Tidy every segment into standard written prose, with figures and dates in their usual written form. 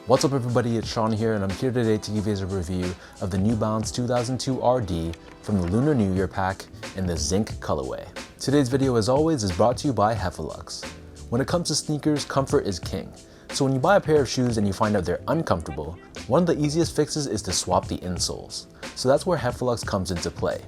What's up everybody, it's Sean here and I'm here today to give you a review of the New Balance 2002 RD from the Lunar New Year pack in the Zinc colorway. Today's video, as always, is brought to you by Heffelux. When it comes to sneakers, comfort is king. So when you buy a pair of shoes and you find out they're uncomfortable, one of the easiest fixes is to swap the insoles. So that's where Heffelux comes into play.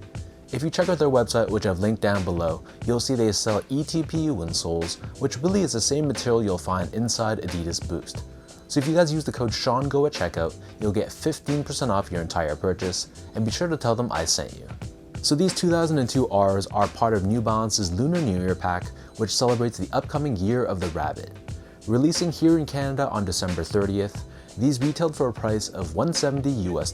If you check out their website, which I've linked down below, you'll see they sell ETPU insoles, which really is the same material you'll find inside Adidas Boost. So if you guys use the code SEANGO at checkout, you'll get 15% off your entire purchase, and be sure to tell them I sent you. So these 2002 Rs are part of New Balance's Lunar New Year pack, which celebrates the upcoming Year of the Rabbit. Releasing here in Canada on December 30th, these retailed for a price of $170 US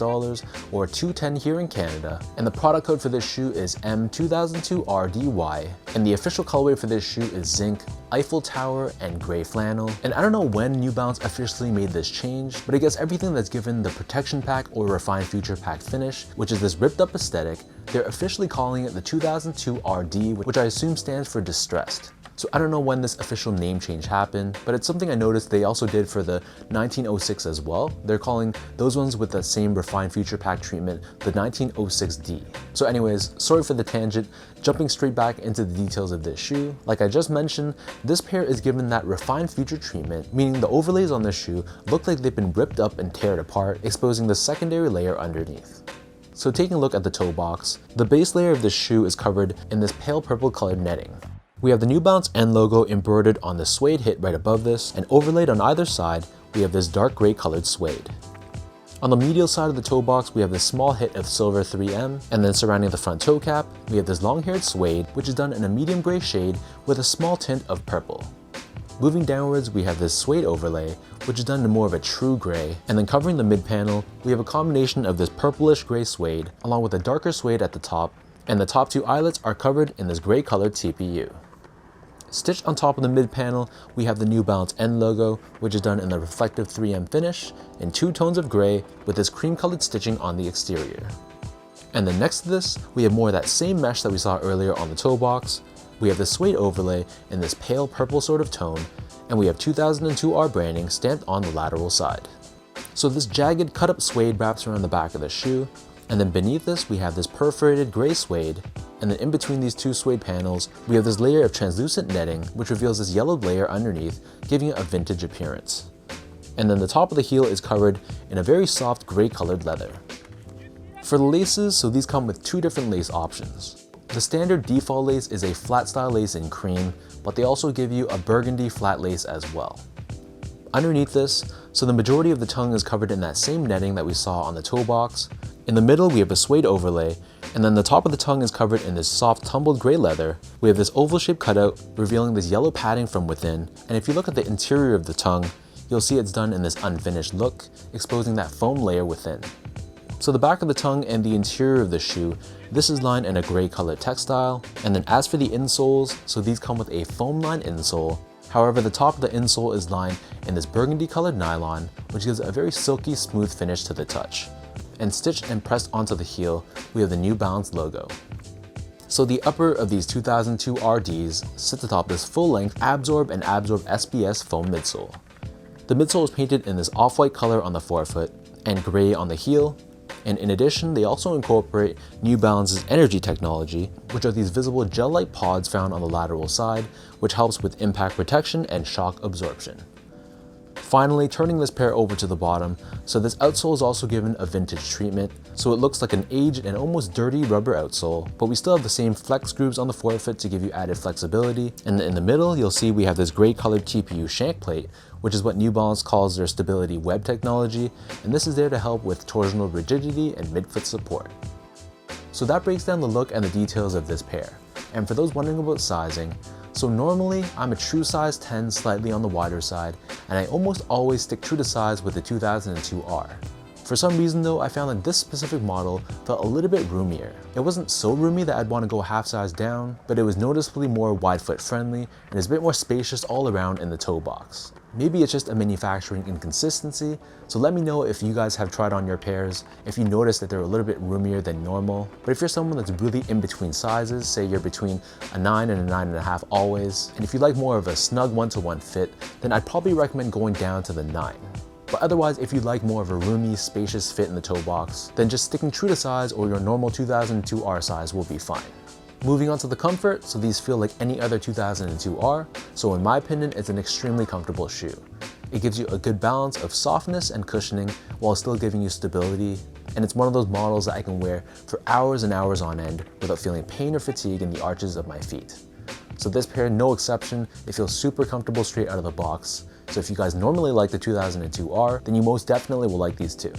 or $210 here in Canada, and the product code for this shoe is M2002RDY, and the official colorway for this shoe is Zinc, Eiffel Tower, and Gray Flannel. And I don't know when New Balance officially made this change, but I guess everything that's given the Protection Pack or Refined Future Pack finish, which is this ripped up aesthetic, they're officially calling it the 2002 RD, which I assume stands for Distressed. So I don't know when this official name change happened, but it's something I noticed they also did for the 1906 as well. They're calling those ones with the same Refined Future Pack treatment the 1906D. So anyways, sorry for the tangent, jumping straight back into the details of this shoe. Like I just mentioned, this pair is given that Refined Future treatment, meaning the overlays on this shoe look like they've been ripped up and teared apart, exposing the secondary layer underneath. So taking a look at the toe box, the base layer of this shoe is covered in this pale purple colored netting. We have the New Balance N logo embroidered on the suede hit right above this, and overlaid on either side, we have this dark gray colored suede. On the medial side of the toe box, we have this small hit of silver 3M, and then surrounding the front toe cap, we have this long-haired suede, which is done in a medium gray shade with a small tint of purple. Moving downwards, we have this suede overlay, which is done in more of a true gray, and then covering the mid panel, we have a combination of this purplish gray suede, along with a darker suede at the top, and the top two eyelets are covered in this gray colored TPU. Stitched on top of the mid panel, we have the New Balance N logo, which is done in the reflective 3M finish in two tones of gray with this cream colored stitching on the exterior. And then next to this, we have more of that same mesh that we saw earlier on the toe box. We have the suede overlay in this pale purple sort of tone, and we have 2002 R branding stamped on the lateral side. So this jagged cut up suede wraps around the back of the shoe, and then beneath this we have this perforated gray suede, and then in between these two suede panels we have this layer of translucent netting which reveals this yellowed layer underneath, giving it a vintage appearance. And then the top of the heel is covered in a very soft gray colored leather. For the laces, so these come with two different lace options. The standard default lace is a flat style lace in cream, but they also give you a burgundy flat lace as well. Underneath this, so the majority of the tongue is covered in that same netting that we saw on the toe box. In the middle, we have a suede overlay, and then the top of the tongue is covered in this soft tumbled gray leather. We have this oval shaped cutout, revealing this yellow padding from within, and if you look at the interior of the tongue, you'll see it's done in this unfinished look, exposing that foam layer within. So the back of the tongue and the interior of the shoe, this is lined in a gray colored textile, and then as for the insoles, so these come with a foam lined insole. However, the top of the insole is lined in this burgundy colored nylon, which gives a very silky smooth finish to the touch. And stitched and pressed onto the heel, we have the New Balance logo. So the upper of these 2002 RDs sits atop this full-length Absorb and Absorb SBS foam midsole. The midsole is painted in this off-white color on the forefoot and gray on the heel, and in addition, they also incorporate New Balance's energy technology, which are these visible gel-like pods found on the lateral side, which helps with impact protection and shock absorption. Finally, turning this pair over to the bottom, so this outsole is also given a vintage treatment, so it looks like an aged and almost dirty rubber outsole, but we still have the same flex grooves on the forefoot to give you added flexibility, and in the middle you'll see we have this gray colored TPU shank plate, which is what New Balance calls their stability web technology, and this is there to help with torsional rigidity and midfoot support. So that breaks down the look and the details of this pair. And for those wondering about sizing, so normally I'm a true size 10, slightly on the wider side, and I almost always stick true to size with the 2002 R. For some reason though, I found that this specific model felt a little bit roomier. It wasn't so roomy that I'd want to go half size down, but it was noticeably more wide foot friendly and is a bit more spacious all around in the toe box. Maybe it's just a manufacturing inconsistency, so let me know if you guys have tried on your pairs, if you notice that they're a little bit roomier than normal. But if you're someone that's really in between sizes, say you're between a 9 and a 9.5 always, and if you like more of a snug one-to-one fit, then I'd probably recommend going down to the 9. But otherwise, if you'd like more of a roomy, spacious fit in the toe box, then just sticking true to size or your normal 2002R size will be fine. Moving on to the comfort, so these feel like any other 2002R, so in my opinion, it's an extremely comfortable shoe. It gives you a good balance of softness and cushioning while still giving you stability, and it's one of those models that I can wear for hours and hours on end without feeling pain or fatigue in the arches of my feet. So this pair, no exception, it feels super comfortable straight out of the box. So if you guys normally like the 2002R, then you most definitely will like these too.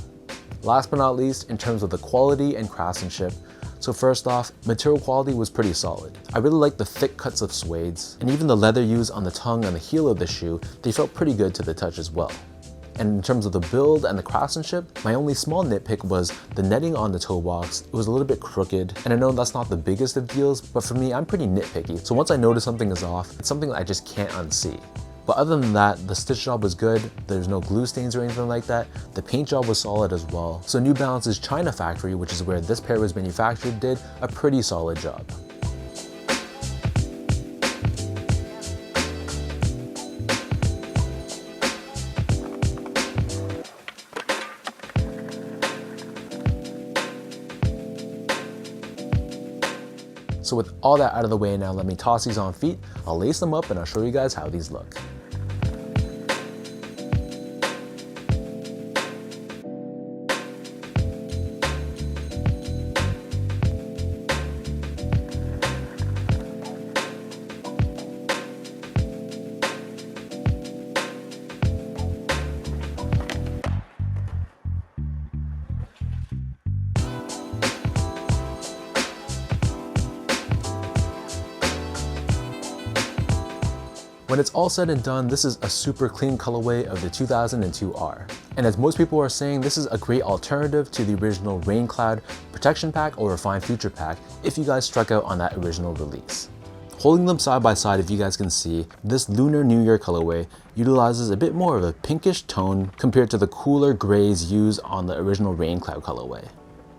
Last but not least, in terms of the quality and craftsmanship, so first off, material quality was pretty solid. I really liked the thick cuts of suedes, and even the leather used on the tongue and the heel of the shoe, they felt pretty good to the touch as well. And in terms of the build and the craftsmanship, my only small nitpick was the netting on the toe box. It was a little bit crooked, and I know that's not the biggest of deals, but for me, I'm pretty nitpicky. So once I notice something is off, it's something that I just can't unsee. But other than that, the stitch job was good. There's no glue stains or anything like that. The paint job was solid as well. So New Balance's China factory, which is where this pair was manufactured, did a pretty solid job. So with all that out of the way now, let me toss these on feet. I'll lace them up and I'll show you guys how these look. When it's all said and done, this is a super clean colorway of the 2002R. And as most people are saying, this is a great alternative to the original Rain Cloud Protection Pack or Refined Future Pack if you guys struck out on that original release. Holding them side by side, if you guys can see, this Lunar New Year colorway utilizes a bit more of a pinkish tone compared to the cooler grays used on the original Rain Cloud colorway.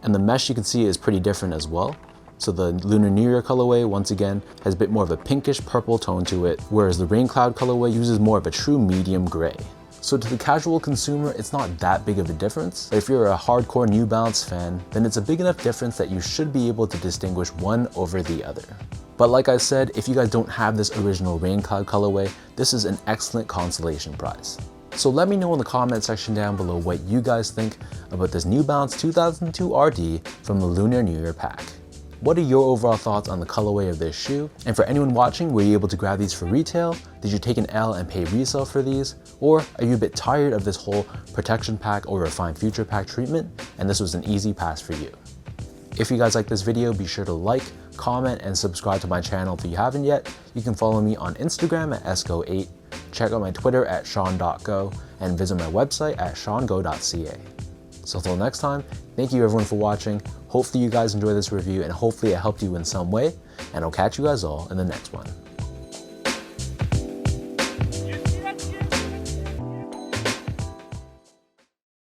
And the mesh you can see is pretty different as well. So the Lunar New Year colorway, once again, has a bit more of a pinkish purple tone to it, whereas the Rain Cloud colorway uses more of a true medium gray. So to the casual consumer, it's not that big of a difference. But if you're a hardcore New Balance fan, then it's a big enough difference that you should be able to distinguish one over the other. But like I said, if you guys don't have this original Rain Cloud colorway, this is an excellent consolation prize. So let me know in the comment section down below what you guys think about this New Balance 2002 RD from the Lunar New Year pack. What are your overall thoughts on the colorway of this shoe? And for anyone watching, were you able to grab these for retail? Did you take an L and pay resale for these? Or are you a bit tired of this whole protection pack or refined future pack treatment, and this was an easy pass for you? If you guys like this video, be sure to like, comment, and subscribe to my channel if you haven't yet. You can follow me on Instagram at sgo8, check out my Twitter at sean.go, and visit my website at seango.ca. So until next time, thank you everyone for watching. Hopefully you guys enjoyed this review and hopefully it helped you in some way, and I'll catch you guys all in the next one.